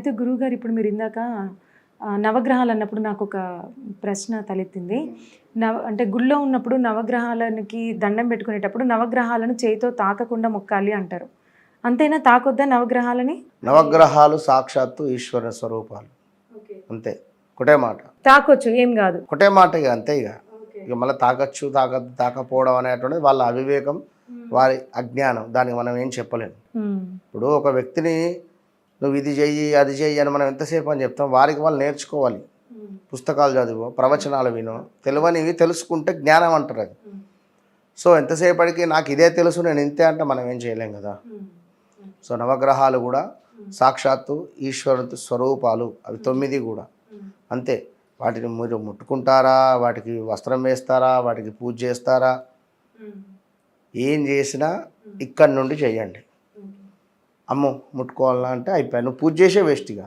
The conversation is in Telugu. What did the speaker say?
అయితే గురువుగారు ఇప్పుడు మీరు ఇందాక నవగ్రహాలు అన్నప్పుడు నాకు ఒక ప్రశ్న తలెత్తింది. అంటే గుళ్ళో ఉన్నప్పుడు నవగ్రహాలకి దండం పెట్టుకునేటప్పుడు నవగ్రహాలను చేయితో తాకకుండా మొక్కాలి అంటారు. అంతేనా? తాకొద్దా నవగ్రహాలని? నవగ్రహాలు సాక్షాత్తు ఈశ్వర స్వరూపాలు, అంతే. ఒకటే మాట, తాకొచ్చు, ఏం కాదు. ఒకటే మాట, ఇక అంతే. ఇక మళ్ళీ తాకచ్చు తాకద్దు తాకపోవడం అనేటువంటిది వాళ్ళ అవివేకం, వారి అజ్ఞానం. దానికి మనం ఏం చెప్పలేము. ఇప్పుడు ఒక వ్యక్తిని నువ్వు ఇది చెయ్యి అది చెయ్యి అని మనం ఎంతసేపు అని చెప్తాం? వారికి వాళ్ళు నేర్చుకోవాలి. పుస్తకాలు చదువు, ప్రవచనాలు విను, తెలియనివి తెలుసుకుంటే జ్ఞానం అంటారు అది. సో ఎంతసేపటికి నాకు ఇదే తెలుసు నేను ఇంతే అంటే మనం ఏం చేయలేం కదా. సో నవగ్రహాలు కూడా సాక్షాత్తు ఈశ్వరుడు స్వరూపాలు, అవి 9 కూడా అంతే. వాటిని మీరు ముట్టుకుంటారా, వాటికి వస్త్రం వేస్తారా, వాటికి పూజ చేస్తారా, ఏం చేసినా ఇక్కడి నుండి చేయండి. అమ్మో ముట్టుకోవాలా అంటే అయిపోయాయి, నువ్వు పూజ చేసే వేస్ట్గా.